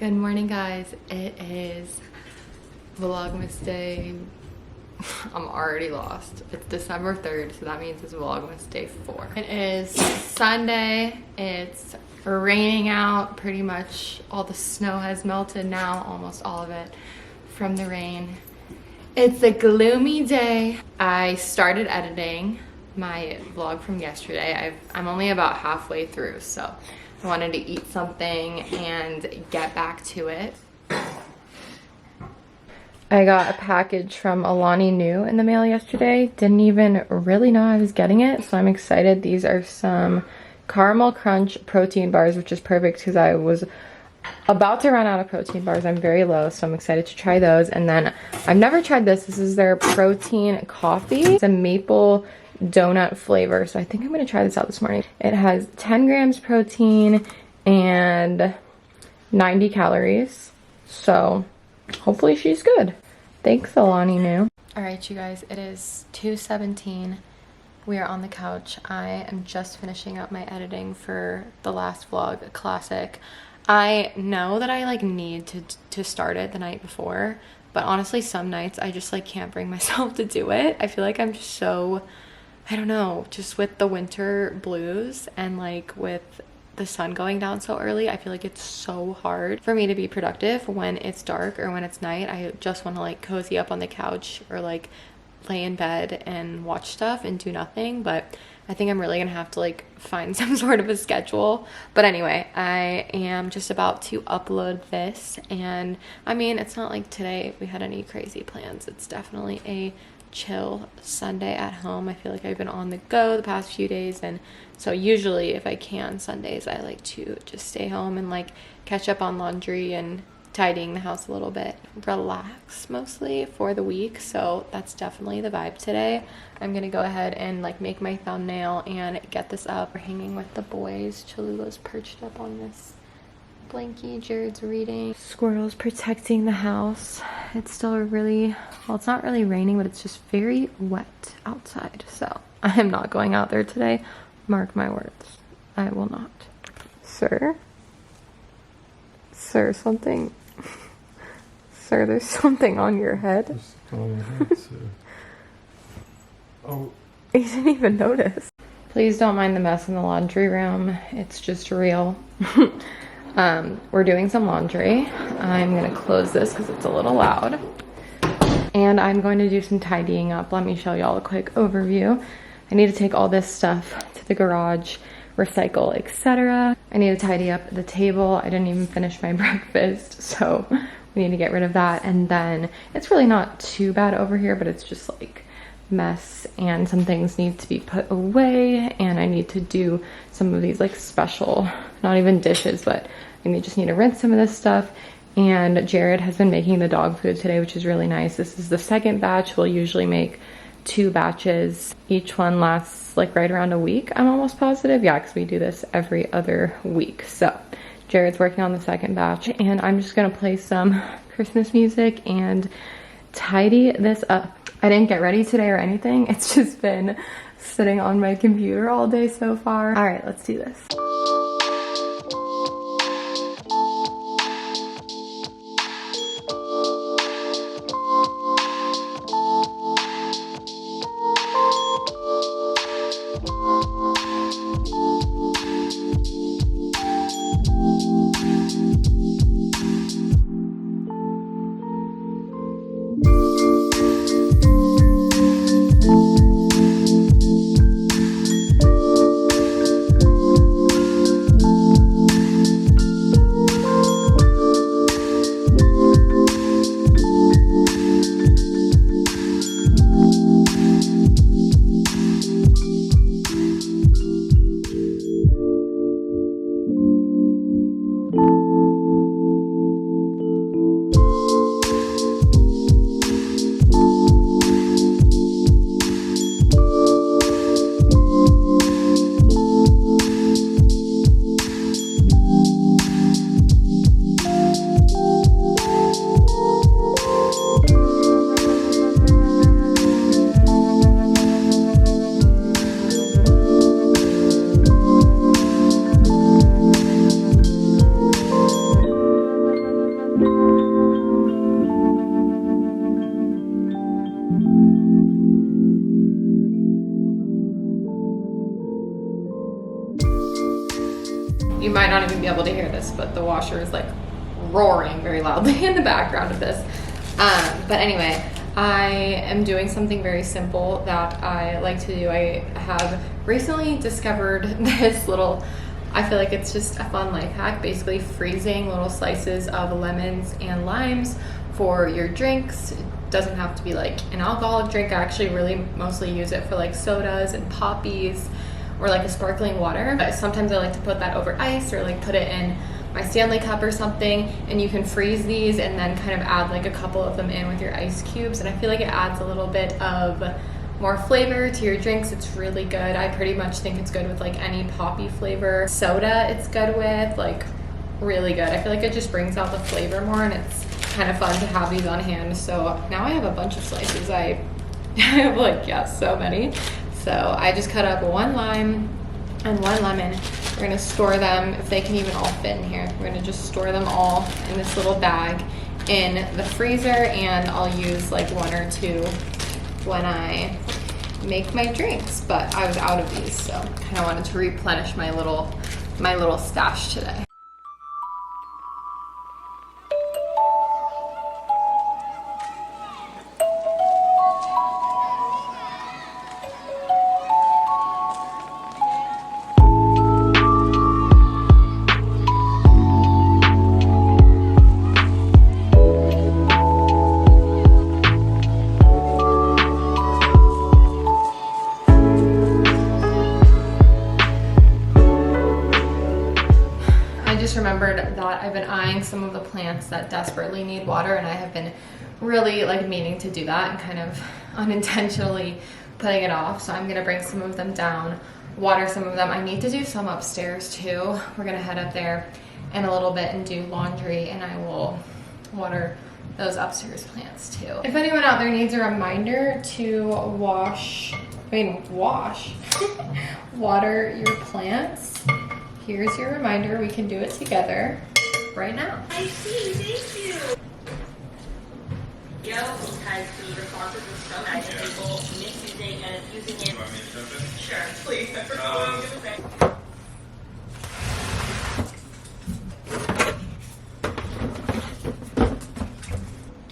Good morning, guys. It is Vlogmas day. I'm already lost. It's December 3rd, so that means it's Vlogmas day 4. It is Sunday. It's raining out. Pretty much all the snow has melted now, almost all of it from the rain. It's a gloomy day. I started editing my vlog from yesterday. I'm only about halfway through, so I wanted to eat something and get back to it. I got a package from Alani New in the mail yesterday. Didn't even really know I was getting it, so I'm excited. These are some caramel crunch protein bars, which is perfect because I was about to run out of protein bars. I'm very low, so I'm excited to try those. And then I've never tried this. This is their protein coffee. It's a maple donut flavor, so I think I'm gonna try this out this morning. It has 10 grams protein and 90 calories, so hopefully she's good. Thanks, Alani New. All right, you guys, it is 2:17. We are on the couch. I am just finishing up my editing for the last vlog, a classic. I know that I need to start it the night before, but honestly some nights I just can't bring myself to do it. I feel like I'm just so, I don't know, just with the winter blues and with the sun going down so early, I feel like it's so hard for me to be productive when it's dark or when it's night. I just want to cozy up on the couch or lay in bed and watch stuff and do nothing. But I think I'm really gonna have to find some sort of a schedule. But anyway, I am just about to upload this, and I mean, it's not like today we had any crazy plans. It's definitely a chill Sunday at home. I feel like I've been on the go the past few days, and so usually if I can Sundays I like to just stay home and catch up on laundry and tidying the house a little bit, relax mostly for the week. So that's definitely the vibe today. I'm gonna go ahead and make my thumbnail and get this up. We're hanging with the boys. Cholula's perched up on this blankie, Jared's reading, squirrels protecting the house. It's still really, well, it's not really raining, but it's just very wet outside, so I am not going out there today. Mark my words, I will not. Sir, something, sir, there's something on your head. On my head, sir. Oh, you didn't even notice. Please don't mind the mess in the laundry room, it's just real. We're doing some laundry. I'm gonna close this because it's a little loud. And I'm going to do some tidying up. Let me show y'all a quick overview. I need to take all this stuff to the garage, recycle, etc. I need to tidy up the table. I didn't even finish my breakfast, so we need to get rid of that. And then it's really not too bad over here, but it's just mess, and some things need to be put away, and I need to do some of these special, not even dishes, but I just need to rinse some of this stuff. And Jared has been making the dog food today, which is really nice. This is the second batch. We'll usually make 2 batches. Each one lasts right around a week, I'm almost positive. Yeah, because we do this every other week. So Jared's working on the second batch, and I'm just gonna play some Christmas music and tidy this up. I didn't get ready today or anything. It's just been sitting on my computer all day so far. All right, let's do this. might not even be able to hear this, but the washer is like roaring very loudly in the background of this. But anyway, I am doing something very simple that I like to do. I have recently discovered this little, I feel like it's just a fun life hack, basically freezing little slices of lemons and limes for your drinks. It doesn't have to be like an alcoholic drink. I actually really mostly use it for like sodas and poppies or like a sparkling water. But sometimes I like to put that over ice or like put it in my Stanley cup or something, and you can freeze these and then kind of add like a couple of them in with your ice cubes, and I feel like it adds a little bit of more flavor to your drinks. It's really good. I pretty much think it's good with like any poppy flavor soda. It's good with, like, really good. I feel like it just brings out the flavor more, and it's kind of fun to have these on hand. So now I have a bunch of slices. I have like, yeah, so many. So I just cut up 1 lime and 1 lemon. We're gonna store them, if they can even all fit in here. We're gonna just store them all in this little bag in the freezer, and I'll use like 1 or 2 when I make my drinks. But I was out of these, so kind of wanted to replenish my little stash today. Remembered that I've been eyeing some of the plants that desperately need water, and I have been really like meaning to do that and kind of unintentionally putting it off. So I'm gonna bring some of them down, water some of them. I need to do some upstairs too. We're gonna head up there in a little bit and do laundry, and I will water those upstairs plants too. If anyone out there needs a reminder to wash, water your plants, here's your reminder. We can do it together right now. I see, thank you. Joe has the responses with some people misusing and using it. You want me to jump in? Sure, please. I forgot what I was gonna say.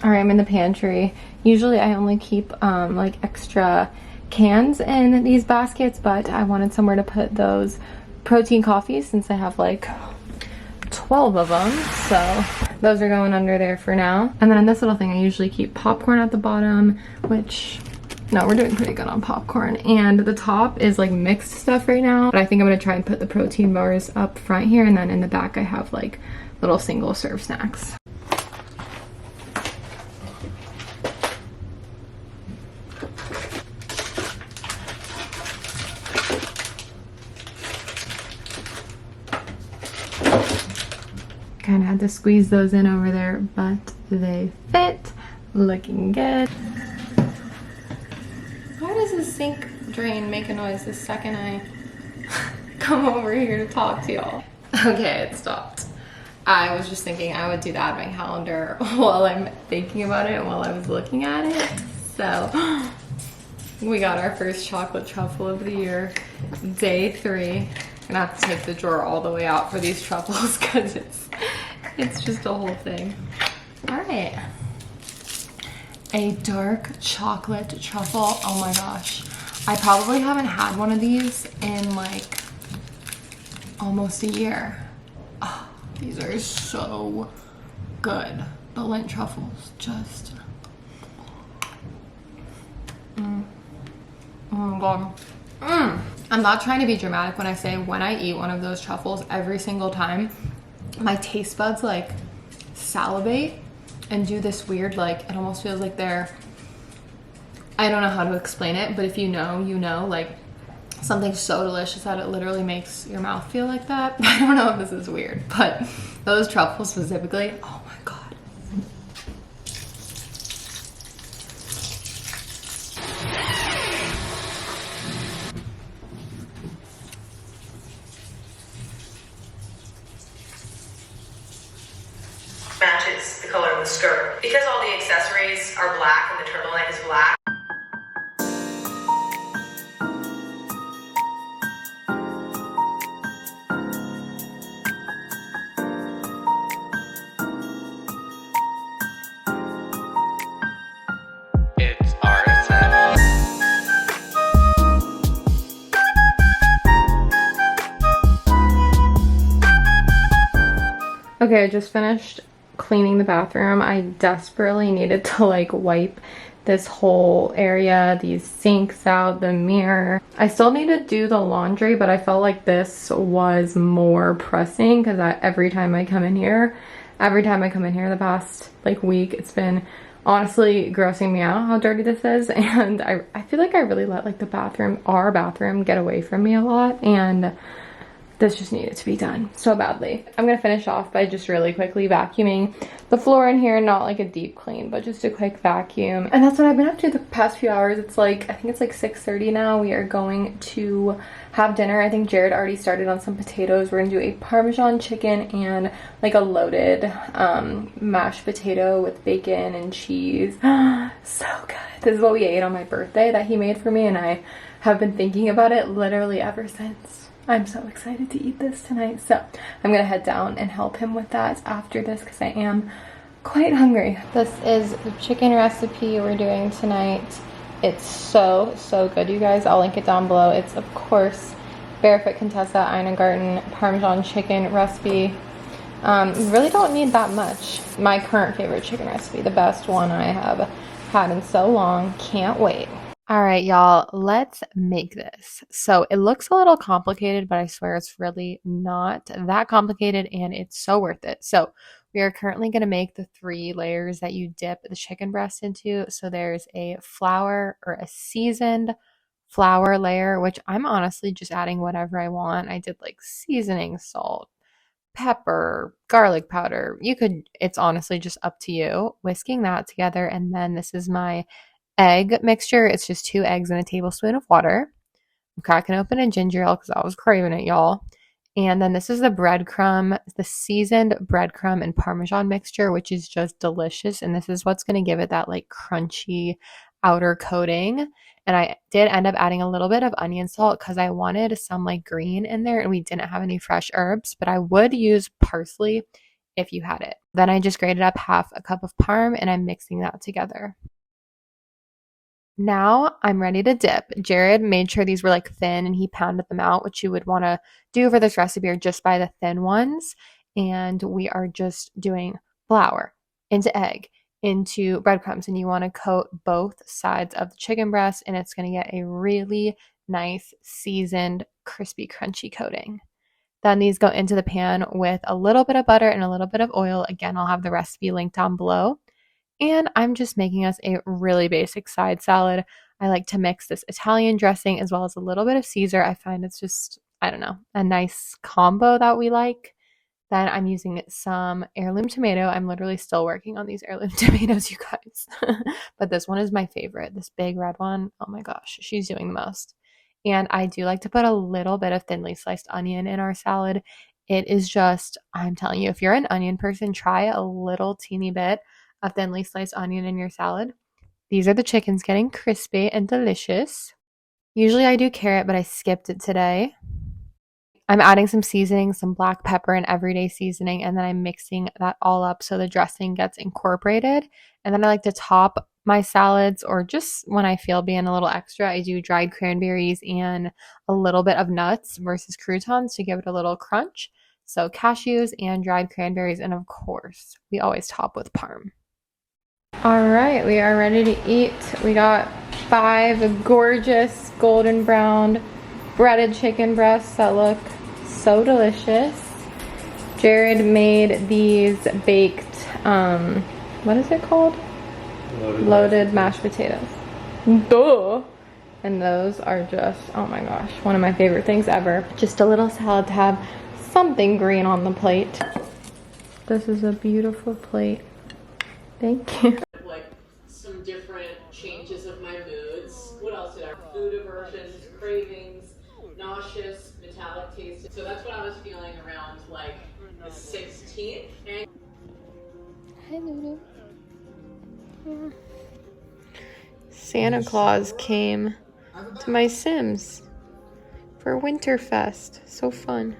All right, I'm in the pantry. Usually I only keep like extra cans in these baskets, but I wanted somewhere to put those protein coffees since I have like 12 of them. So those are going under there for now. And then in this little thing, I usually keep popcorn at the bottom, which, no, we're doing pretty good on popcorn. And the top is like mixed stuff right now, but I think I'm gonna try and put the protein bars up front here, and then in the back I have like little single serve snacks. Kind of had to squeeze those in over there, but they fit. Looking good. Why does the sink drain make a noise the second I come over here to talk to y'all? Okay, it stopped. I was just thinking I would do the advent calendar while I'm thinking about it and while I was looking at it. So we got our first chocolate truffle of the year, day 3. I'm gonna have to take the drawer all the way out for these truffles because it's just a whole thing. All right. A dark chocolate truffle. Oh my gosh. I probably haven't had one of these in like almost a year. Oh, these are so good. The Lindt truffles just. Oh my god. I'm not trying to be dramatic when I say when I eat one of those truffles every single time, my taste buds like salivate and do this weird, like, it almost feels like they're, I don't know how to explain it, but if you know, you know, like something so delicious that it literally makes your mouth feel like that. I don't know if this is weird, but those truffles specifically, oh my god. Matches the color of the skirt. Because all the accessories are black and the turtleneck is black. Okay, I just finished cleaning the bathroom. I desperately needed to like wipe this whole area, these sinks out, the mirror. I still need to do the laundry, but I felt like this was more pressing because every time I come in here the past like week, it's been honestly grossing me out how dirty this is. And I feel like I really let like our bathroom get away from me a lot, and this just needed to be done so badly. I'm gonna finish off by just really quickly vacuuming the floor in here, not like a deep clean, but just a quick vacuum. And that's what I've been up to the past few hours. It's like, I think it's like 6:30 now. We are going to have dinner. I think Jared already started on some potatoes. We're gonna do a Parmesan chicken and like a loaded mashed potato with bacon and cheese. So good. This is what we ate on my birthday that he made for me, and I have been thinking about it literally ever since. I'm so excited to eat this tonight. So I'm gonna head down and help him with that after this because I am quite hungry. This is the chicken recipe we're doing tonight. It's so good, you guys. I'll link it down below. It's of course Barefoot Contessa Ina Garten Parmesan chicken recipe. You really don't need that much. My current favorite chicken recipe, the best one I have had in so long. Can't wait. All right, y'all, let's make this. So it looks a little complicated, but I swear it's really not that complicated, and it's so worth it. So we are currently going to make the 3 layers that you dip the chicken breast into. So there's a flour or a seasoned flour layer, which I'm honestly just adding whatever I want. I did like seasoning, salt, pepper, garlic powder. It's honestly just up to you. Whisking that together, and then this is my egg mixture. It's just 2 eggs and a tablespoon of water. I'm cracking open a ginger ale because I was craving it, y'all. And then this is the seasoned breadcrumb and Parmesan mixture, which is just delicious. And this is what's going to give it that like crunchy outer coating. And I did end up adding a little bit of onion salt because I wanted some like green in there, and we didn't have any fresh herbs, but I would use parsley if you had it. Then I just grated up half a cup of parm, and I'm mixing that together. Now I'm ready to dip. Jared made sure these were like thin, and he pounded them out, which you would want to do for this recipe, or just buy the thin ones. And we are just doing flour into egg into breadcrumbs, and you want to coat both sides of the chicken breast, and it's going to get a really nice seasoned crispy crunchy coating. Then these go into the pan with a little bit of butter and a little bit of oil. Again, I'll have the recipe linked down below. And I'm just making us a really basic side salad. I like to mix this Italian dressing as well as a little bit of Caesar. I find it's just, I don't know, a nice combo that we like. Then I'm using some heirloom tomato. I'm literally still working on these heirloom tomatoes, you guys. But this one is my favorite. This big red one. Oh my gosh, she's doing the most. And I do like to put a little bit of thinly sliced onion in our salad. It is just, I'm telling you, if you're an onion person, try a little teeny bit of thinly sliced onion in your salad. These are the chickens getting crispy and delicious. Usually I do carrot, but I skipped it today. I'm adding some seasoning, some black pepper and everyday seasoning, and then I'm mixing that all up so the dressing gets incorporated. And then I like to top my salads, or just when I feel being a little extra, I do dried cranberries and a little bit of nuts versus croutons to give it a little crunch. So cashews and dried cranberries, and of course, we always top with parm. All right, we are ready to eat. We got 5 gorgeous golden brown breaded chicken breasts that look so delicious. Jared made these baked, what is it called? Loaded mashed potatoes. Duh! And those are just, oh my gosh, one of my favorite things ever. Just a little salad to have something green on the plate. This is a beautiful plate. Thank you. Like some different changes of my moods. What else did I? Food aversions, cravings, nauseous, metallic taste. So that's what I was feeling around like the 16th. Hi, Lulu. Santa Claus came to my Sims for Winterfest. So fun.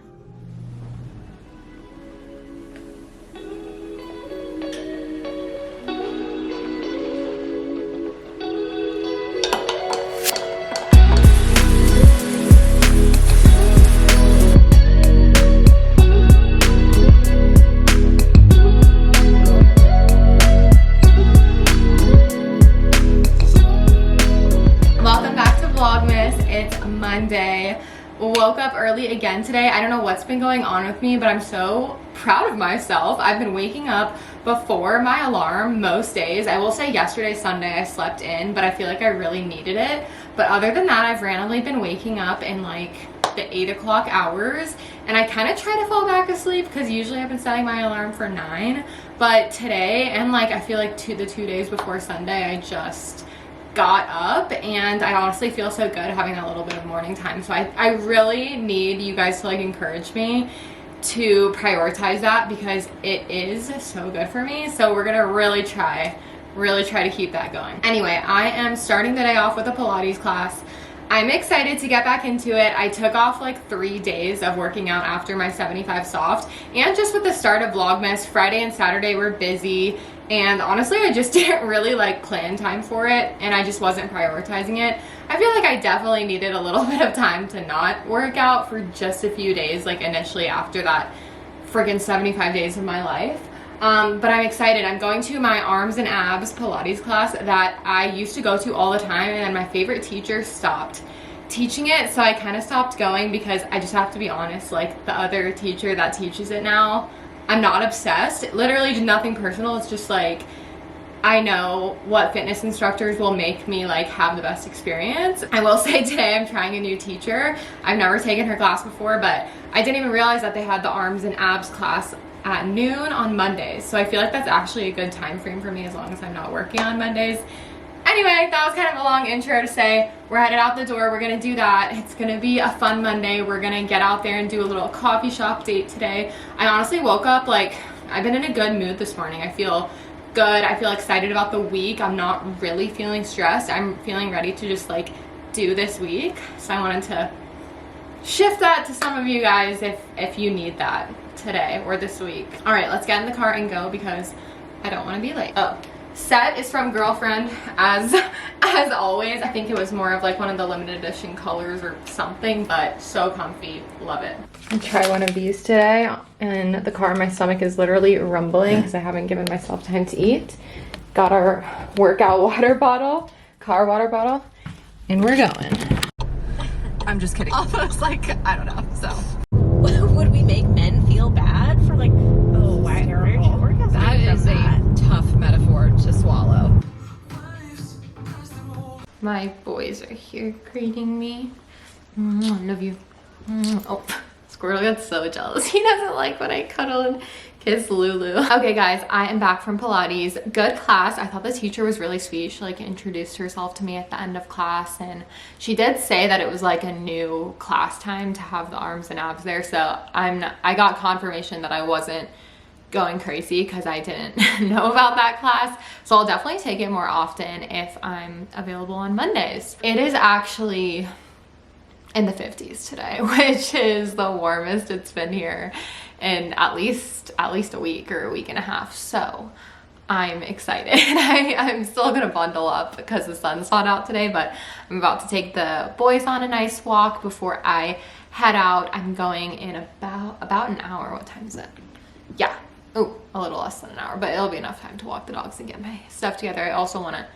woke up early again today. I don't know what's been going on with me, but I'm so proud of myself. I've been waking up before my alarm most days. I will say yesterday, Sunday, I slept in, but I feel like I really needed it. But other than that, I've randomly been waking up in like the 8 o'clock hours, and I kind of try to fall back asleep because usually I've been setting my alarm for 9. But today, and like I feel like the 2 days before Sunday, I just got up, and I honestly feel so good having a little bit of morning time. So I really need you guys to like encourage me to prioritize that because it is so good for me. So we're gonna really try to keep that going. Anyway, I am starting the day off with a Pilates class. I'm excited to get back into it. I took off like 3 days of working out after my 75 soft, and just with the start of Vlogmas, Friday and Saturday were busy, and honestly I just didn't really like plan time for it, and I just wasn't prioritizing it. I feel like I definitely needed a little bit of time to not work out for just a few days, like initially after that friggin' 75 days of my life. But I'm excited. I'm going to my arms and abs Pilates class that I used to go to all the time, and then my favorite teacher stopped teaching it, so I kind of stopped going because I just have to be honest, like the other teacher that teaches it now, I'm not obsessed. Literally nothing personal. It's just like I know what fitness instructors will make me like have the best experience. I will say today I'm trying a new teacher. I've never taken her class before, but I didn't even realize that they had the arms and abs class at noon on Mondays. So I feel like that's actually a good time frame for me as long as I'm not working on Mondays. Anyway, that was kind of a long intro to say we're headed out the door. We're gonna do that. It's gonna be a fun Monday. We're gonna get out there and do a little coffee shop date today. I honestly woke up like I've been in a good mood this morning. I feel good. I feel excited about the week. I'm not really feeling stressed. I'm feeling ready to just like do this week. So I wanted to shift that to some of you guys if you need that today or this week. All right, let's get in the car and go because I don't want to be late. Oh, set is from Girlfriend as always. I think it was more of like one of the limited edition colors or something, but so comfy. Love it. I'll try one of these today. In the car, my stomach is literally rumbling because I haven't given myself time to eat. Got our workout water bottle, car water bottle, and we're going. I'm just kidding. I was like, I don't know, so. Would we make men feel bad for like, oh, why that is a tough metaphor to swallow. My boys are here greeting me. Love you. Oh, Squirrel gets so jealous. He doesn't like when I cuddle and kiss Lulu. Okay guys, I am back from Pilates. Good class. I thought the teacher was really sweet. She like introduced herself to me at the end of class, and she did say that it was like a new class time to have the arms and abs there. So I got confirmation that I wasn't going crazy because I didn't know about that class. So I'll definitely take it more often if I'm available on Mondays. It is actually in the 50s today, which is the warmest it's been here in at least a week or a week and a half. So I'm excited. I'm still gonna bundle up because the sun's hot out today, but I'm about to take the boys on a nice walk before I head out. I'm going in about an hour. What time is it? Yeah. Oh, a little less than an hour, but it'll be enough time to walk the dogs and get my stuff together. I also want to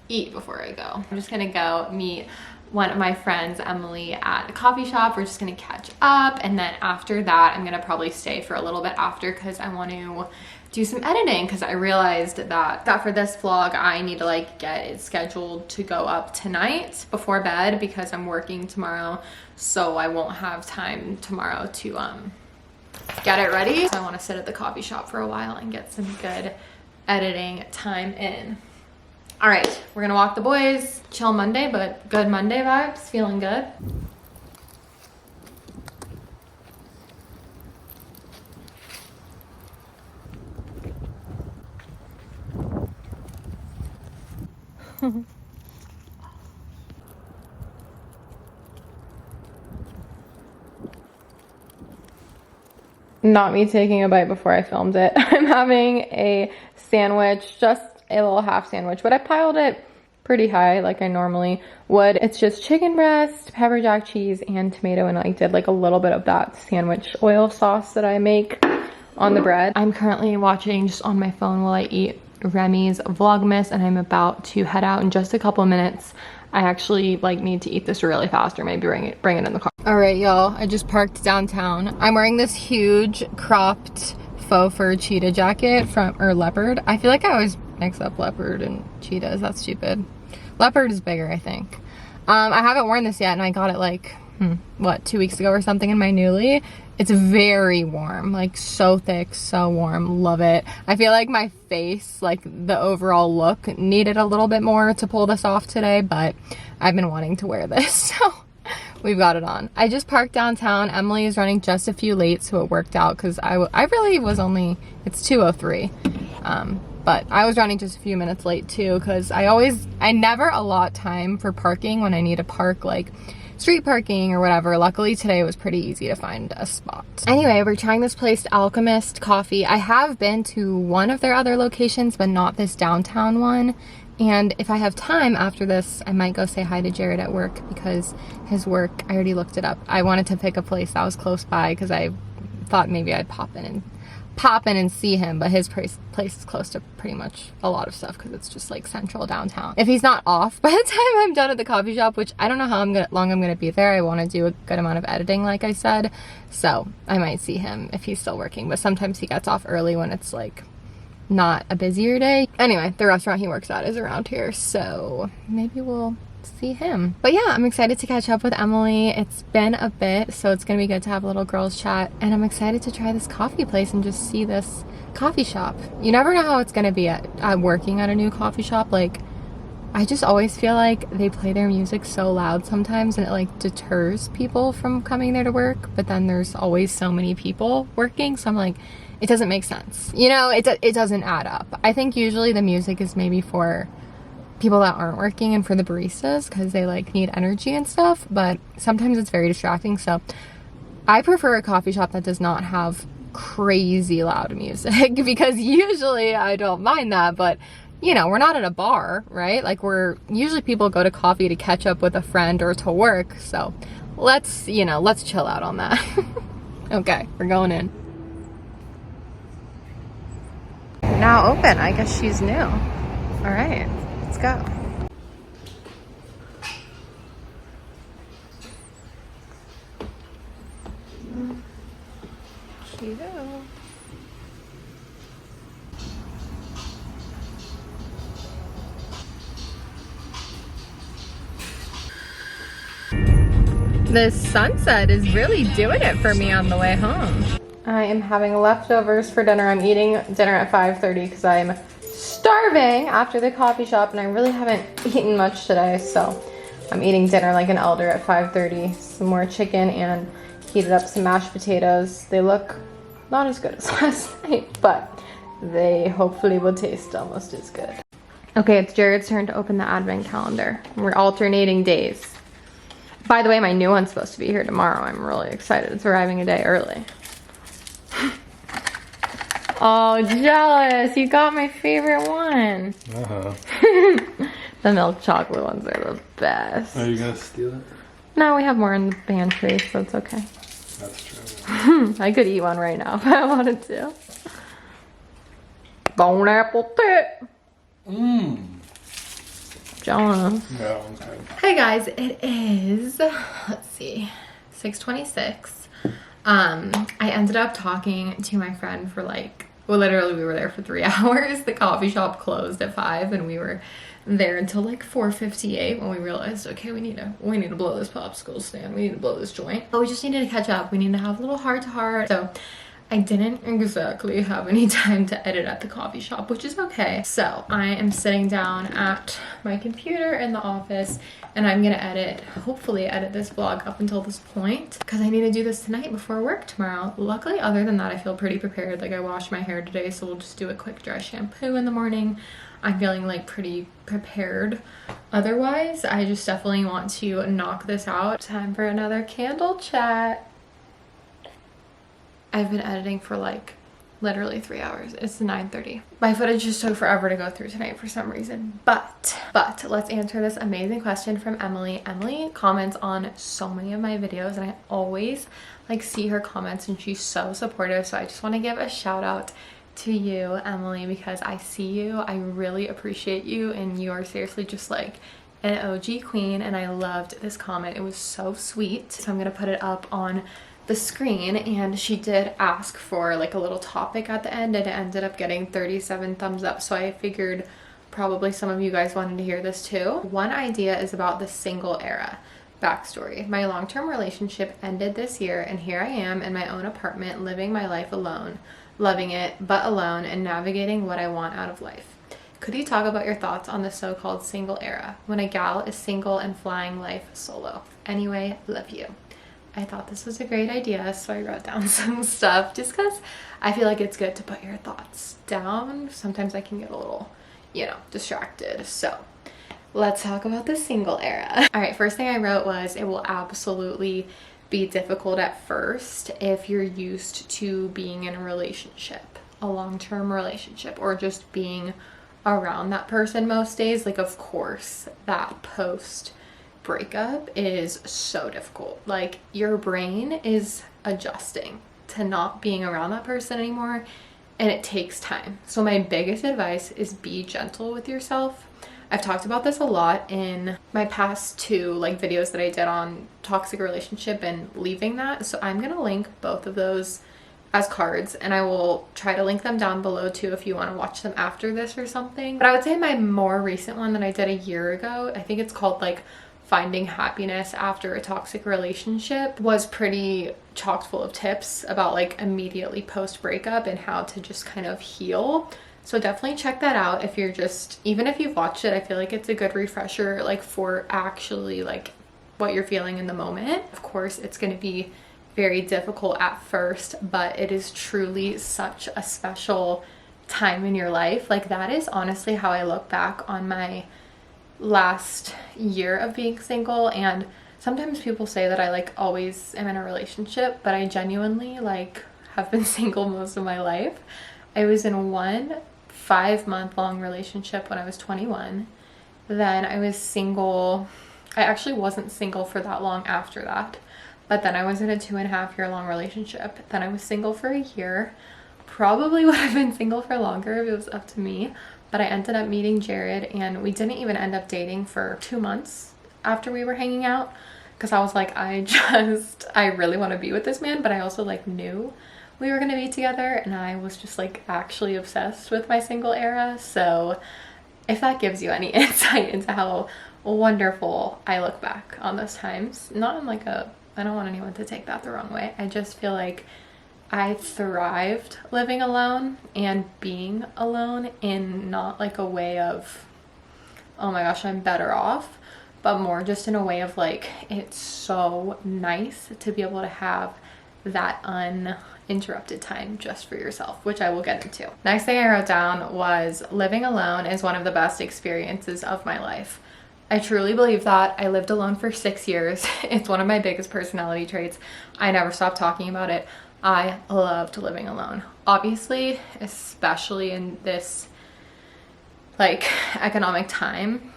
eat before I go. I'm just gonna go meet one of my friends, Emily, at a coffee shop. We're just gonna catch up, and then after that I'm gonna probably stay for a little bit after because I want to do some editing because I realized that for this vlog I need to like get it scheduled to go up tonight before bed because I'm working tomorrow, so I won't have time tomorrow to get it ready. So I want to sit at the coffee shop for a while and get some good editing time in. All right, we're gonna walk the boys. Chill Monday, but good Monday vibes. Feeling good. Not me taking a bite before I filmed it. I'm having a sandwich, just a little half sandwich, but I piled it pretty high like I normally would. It's just chicken breast, pepper jack cheese, and tomato, and I did like a little bit of that sandwich oil sauce that I make on the bread. I'm currently watching just on my phone while I eat Remy's Vlogmas, and I'm about to head out in just a couple of minutes. I actually like need to eat this really fast or maybe bring it in the car. All right, y'all, I just parked downtown. I'm wearing this huge cropped faux fur cheetah jacket or leopard. I feel like I always mix up leopard and cheetahs. That's stupid. Leopard is bigger, I think. I haven't worn this yet, and I got it like, 2 weeks ago or something in my newly. It's very warm, like so thick, so warm. Love it. I feel like my face, like the overall look, needed a little bit more to pull this off today, but I've been wanting to wear this, so we've got it on. I just parked downtown. Emily is running just a few late, so it worked out because I really was only, it's 2:03. But I was running just a few minutes late too because I never allot time for parking when I need to park, like street parking or whatever. Luckily today it was pretty easy to find a spot. Anyway, we're trying this place, Alchemist Coffee. I have been to one of their other locations, but not this downtown one. And if I have time after this, I might go say hi to Jared at work because his work, I already looked it up. I wanted to pick a place that was close by because I thought maybe I'd pop in and see him, but his place is close to pretty much a lot of stuff because it's just like central downtown. If he's not off by the time I'm done at the coffee shop, which I don't know how long I'm gonna be there. I want to do a good amount of editing, like I said, so I might see him if he's still working, but sometimes he gets off early when it's like not a busier day. Anyway, the restaurant he works at is around here, so maybe we'll see him. But yeah, I'm excited to catch up with Emily. It's been a bit, so it's gonna be good to have a little girls chat, and I'm excited to try this coffee place and just see this coffee shop. You never know how it's gonna be at working at a new coffee shop. Like, I just always feel like they play their music so loud sometimes and it like deters people from coming there to work, but then there's always so many people working, so I'm like, it doesn't make sense. You know, it doesn't add up. I think usually the music is maybe for people that aren't working and for the baristas because they like need energy and stuff, but sometimes it's very distracting. So I prefer a coffee shop that does not have crazy loud music because usually I don't mind that, but you know, we're not at a bar, right? Like, usually people go to coffee to catch up with a friend or to work, so let's chill out on that. Okay, we're going in. Now open. I guess she's new. All right, let's go. Cute. The sunset is really doing it for me on the way home. I am having leftovers for dinner. I'm eating dinner at 5:30 because I'm starving after the coffee shop and I really haven't eaten much today, so I'm eating dinner like an elder at 5:30. Some more chicken and heated up some mashed potatoes. They look not as good as last night, but they hopefully will taste almost as good. Okay, it's Jared's turn to open the advent calendar. We're alternating days. By the way, my new one's supposed to be here tomorrow. I'm really excited. It's arriving a day early. Oh, jealous. You got my favorite one. The milk chocolate ones are the best. Are you gonna steal it? No, we have more in the pantry, so it's okay. That's true. I could eat one right now if I wanted to. Bone apple tit. Mmm. Jealous. Yeah, that one's good. Hey guys, it is, let's see, 6:26. I ended up talking to my friend for like, well, literally we were there for 3 hours. The coffee shop closed at 5 and we were there until like 4:58 when we realized, okay, we need to blow this popsicle stand. We need to blow this joint. But we just needed to catch up. We need to have a little heart to heart. So I didn't exactly have any time to edit at the coffee shop, which is okay. So I am sitting down at my computer in the office and I'm gonna hopefully edit this vlog up until this point because I need to do this tonight before work tomorrow. Luckily, other than that, I feel pretty prepared. Like, I washed my hair today, so we'll just do a quick dry shampoo in the morning. I'm feeling like pretty prepared. Otherwise, I just definitely want to knock this out. Time for another candle chat. I've been editing for like literally 3 hours. It's 9:30. My footage just took forever to go through tonight for some reason. But let's answer this amazing question from Emily. Emily comments on so many of my videos and I always like see her comments and she's so supportive. So I just want to give a shout out to you, Emily, because I see you. I really appreciate you and you are seriously just like an OG queen, and I loved this comment. It was so sweet. So I'm gonna put it up on the screen, and she did ask for like a little topic at the end, and it ended up getting 37 thumbs up. So I figured probably some of you guys wanted to hear this too. One idea is about the single era. Backstory: my long-term relationship ended this year, and here I am in my own apartment living my life alone, loving it but alone, and navigating what I want out of life. Could you talk about your thoughts on the so-called single era, when a gal is single and flying life solo? Anyway, love you. I thought this was a great idea, so I wrote down some stuff just because I feel like it's good to put your thoughts down. Sometimes I can get a little, you know, distracted. So let's talk about the single era. All right, first thing I wrote was, it will absolutely be difficult at first if you're used to being in a relationship, a long-term relationship, or just being around that person most days. Like, of course, that post breakup is so difficult. Like, your brain is adjusting to not being around that person anymore, and it takes time. So my biggest advice is be gentle with yourself. I've talked about this a lot in my past two like videos that I did on toxic relationship and leaving that. So I'm gonna link both of those as cards, and I will try to link them down below too if you want to watch them after this or something. But I would say my more recent one that I did a year ago, I think it's called like Finding Happiness After a Toxic Relationship, was pretty chock full of tips about like immediately post breakup and how to just kind of heal. So definitely check that out if you're just, even if you've watched it, I feel like it's a good refresher like for actually like what you're feeling in the moment. Of course, it's going to be very difficult at first, but it is truly such a special time in your life. Like, that is honestly how I look back on my last year of being single. And sometimes people say that I like always am in a relationship, but I genuinely like have been single most of my life. I was in one 5-month-long relationship when I was 21. Then I was single. I actually wasn't single for that long after that, but then I was in a 2.5-year-long relationship. Then I was single for a year. Probably would have been single for longer if it was up to me, but I ended up meeting Jared, and we didn't even end up dating for 2 months after we were hanging out, because I was like, I really want to be with this man, but I also like knew we were going to be together, and I was just like actually obsessed with my single era. So if that gives you any insight into how wonderful I look back on those times, not in like a, I don't want anyone to take that the wrong way. I just feel like I thrived living alone and being alone, in not like a way of, oh my gosh, I'm better off, but more just in a way of like, it's so nice to be able to have that uninterrupted time just for yourself, which I will get into. Next thing I wrote down was, living alone is one of the best experiences of my life. I truly believe that. I lived alone for 6 years. It's one of my biggest personality traits. I never stopped talking about it. I loved living alone. Obviously, especially in this like economic time,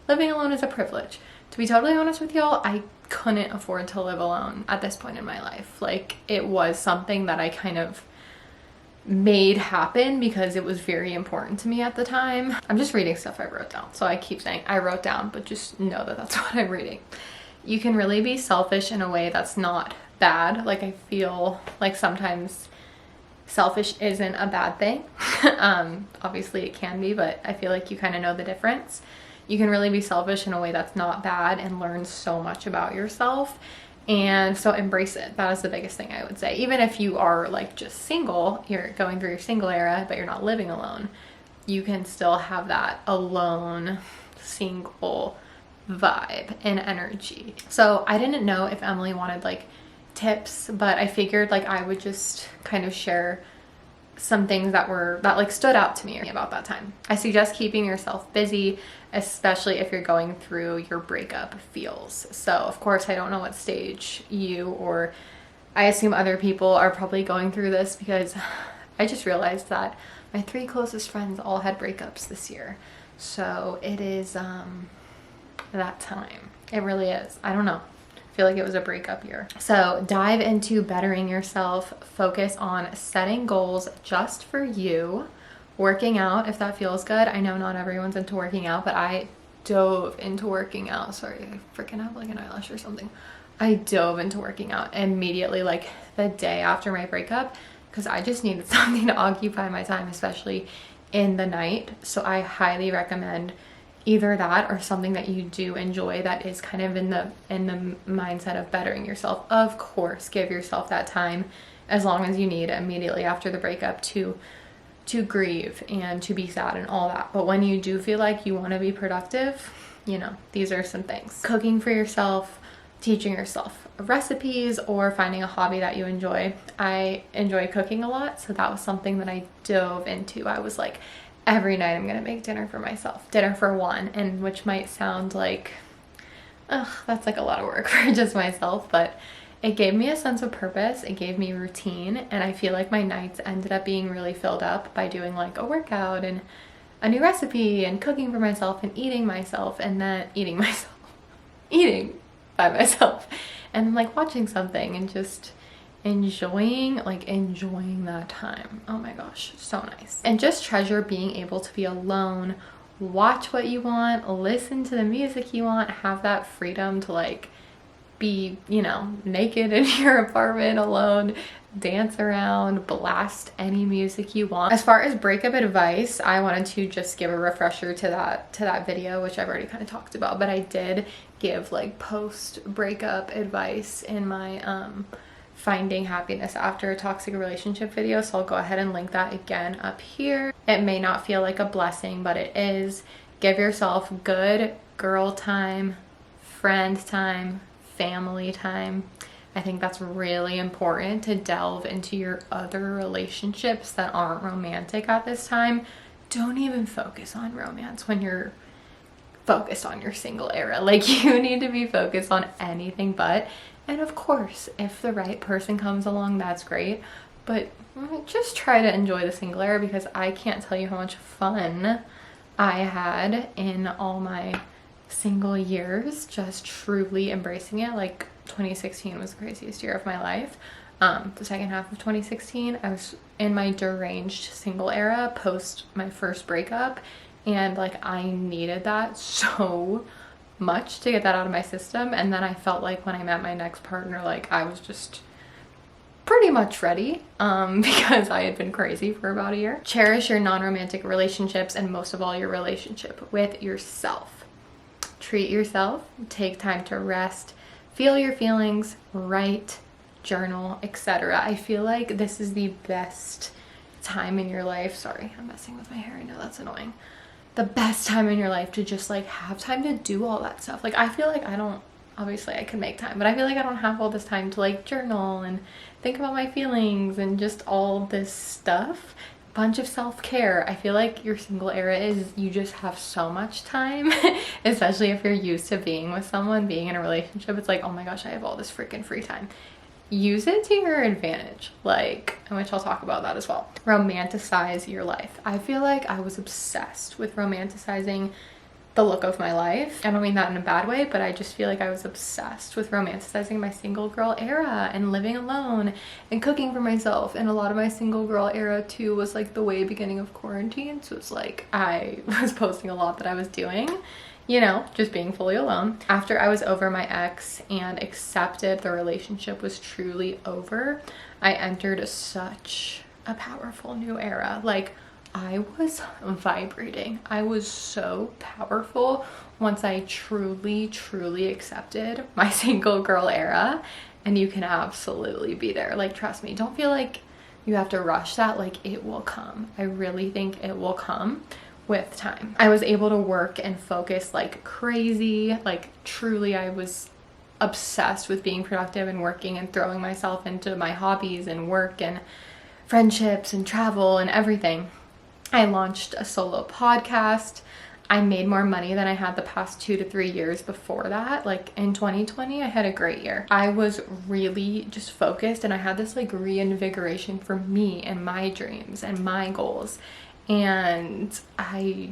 living alone is a privilege. To be totally honest with y'all, I couldn't afford to live alone at this point in my life. Like, it was something that I kind of made happen because it was very important to me at the time. I'm just reading stuff I wrote down, so I keep saying I wrote down, but just know that that's what I'm reading. You can really be selfish in a way that's not bad. Like, I feel like sometimes selfish isn't a bad thing. Obviously it can be, but I feel like you kind of know the difference. You can really be selfish in a way that's not bad and learn so much about yourself. And so embrace it. That is the biggest thing I would say. Even if you are like just single, you're going through your single era, but you're not living alone, you can still have that alone, single vibe and energy. So I didn't know if Emily wanted like tips, but I figured like I would just kind of share some things that like stood out to me about that time. I suggest keeping yourself busy, especially if you're going through your breakup feels. So of course, I don't know what stage you, or I assume other people are probably going through this, because I just realized that my 3 closest friends all had breakups this year. So it is that time. It really is. I don't know. I feel like it was a breakup year. So dive into bettering yourself. Focus on setting goals just for you. Working out if that feels good. I know not everyone's into working out, but I dove into working out. Sorry, I freaking have like an eyelash or something. I dove into working out immediately, like the day after my breakup, because I just needed something to occupy my time, especially in the night. So I highly recommend either that or something that you do enjoy that is kind of in the mindset of bettering yourself. Of course, give yourself that time as long as you need immediately after the breakup to grieve and to be sad and all that. But when you do feel like you want to be productive, you know, these are some things. Cooking for yourself, teaching yourself recipes, or finding a hobby that you enjoy. I enjoy cooking a lot, so that was something that I dove into. I was like, every night I'm gonna make dinner for myself, dinner for one, and which might sound like, ugh, that's like a lot of work for just myself, but it gave me a sense of purpose, it gave me routine, and I feel like my nights ended up being really filled up by doing like a workout and a new recipe and cooking for myself and eating myself, and then eating by myself, and like watching something and just enjoying that time. Oh my gosh, so nice. And just treasure being able to be alone, watch what you want, listen to the music you want, have that freedom to like be, you know, naked in your apartment alone, dance around, blast any music you want. As far as breakup advice, I wanted to just give a refresher to that video, which I've already kind of talked about, but I did give like post breakup advice in my finding happiness after a toxic relationship video, so I'll go ahead and link that again up here. It may not feel like a blessing, but it is. Give yourself good girl time, friend time, family time. I think that's really important to delve into your other relationships that aren't romantic at this time. Don't even focus on romance when you're focused on your single era. Like, you need to be focused on anything but. And of course, if the right person comes along, that's great, but just try to enjoy the single era, because I can't tell you how much fun I had in all my single years, just truly embracing it. Like 2016 was the craziest year of my life. The second half of 2016, I was in my deranged single era post my first breakup, and like I needed that so much to get that out of my system. And then I felt like when I met my next partner, like I was just pretty much ready, because I had been crazy for about a year. Cherish your non-romantic relationships, and most of all your relationship with yourself. Treat yourself, take time to rest, feel your feelings, write, journal, etc. I feel like this is the best time in your life. Sorry, I'm messing with my hair, I know that's annoying. The best time in your life to just like have time to do all that stuff. Like, I feel like I don't, obviously I can make time, but I feel like I don't have all this time to like journal and think about my feelings and just all this stuff. Bunch of self-care. I feel like your single era is, you just have so much time, especially if you're used to being with someone, being in a relationship. It's like, oh my gosh, I have all this freaking free time. Use it to your advantage, like, which I'll talk about that as well. Romanticize your life. I feel like I was obsessed with romanticizing the look of my life. I don't mean that in a bad way, but I just feel like I was obsessed with romanticizing my single girl era and living alone and cooking for myself. And a lot of my single girl era too was like the way beginning of quarantine. So it's like I was posting a lot that I was doing, you know, just being fully alone. After I was over my ex and accepted the relationship was truly over, I entered such a powerful new era. Like, I was vibrating. I was so powerful once I truly, truly accepted my single girl era. And you can absolutely be there. Like, trust me, don't feel like you have to rush that. Like, it will come. I really think it will come with time. I was able to work and focus like crazy. Like, truly, I was obsessed with being productive and working and throwing myself into my hobbies and work and friendships and travel and everything. I launched a solo podcast. I made more money than I had the past 2 to 3 years before that. Like, in 2020, I had a great year. I was really just focused, and I had this like reinvigoration for me and my dreams and my goals. And I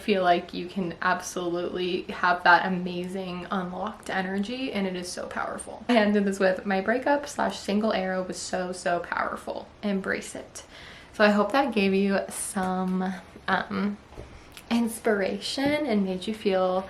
feel like you can absolutely have that amazing unlocked energy, and it is so powerful. I ended this with, my breakup / single era was so powerful. Embrace it. So I hope that gave you some inspiration and made you feel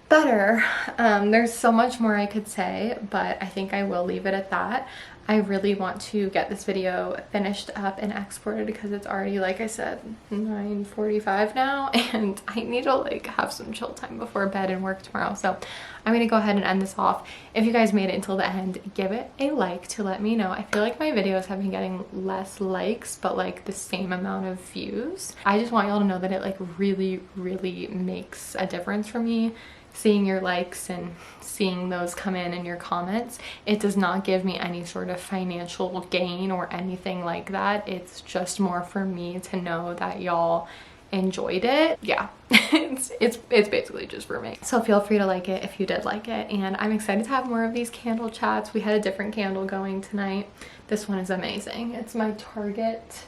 better. There's so much more I could say, but I think I will leave it at that. I really want to get this video finished up and exported because it's already, like I said, 9:45 now, and I need to like have some chill time before bed and work tomorrow. So I'm gonna go ahead and end this off. If you guys made it until the end, give it a like to let me know. I feel like my videos have been getting less likes but like the same amount of views. I just want y'all to know that it like really makes a difference for me, seeing your likes and seeing those come in your comments. It does not give me any sort of financial gain or anything like that. It's just more for me to know that y'all enjoyed it. Yeah, it's basically just for me. So feel free to like it if you did like it, and I'm excited to have more of these candle chats. We had a different candle going tonight. This one is amazing. It's my Target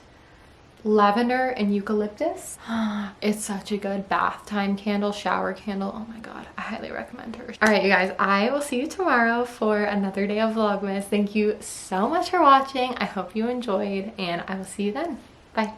lavender and eucalyptus. It's such a good bath time candle, shower candle. Oh my god, I highly recommend her. All right, you guys, I will see you tomorrow for another day of Vlogmas. Thank you so much for watching. I hope you enjoyed, and I will see you then. Bye.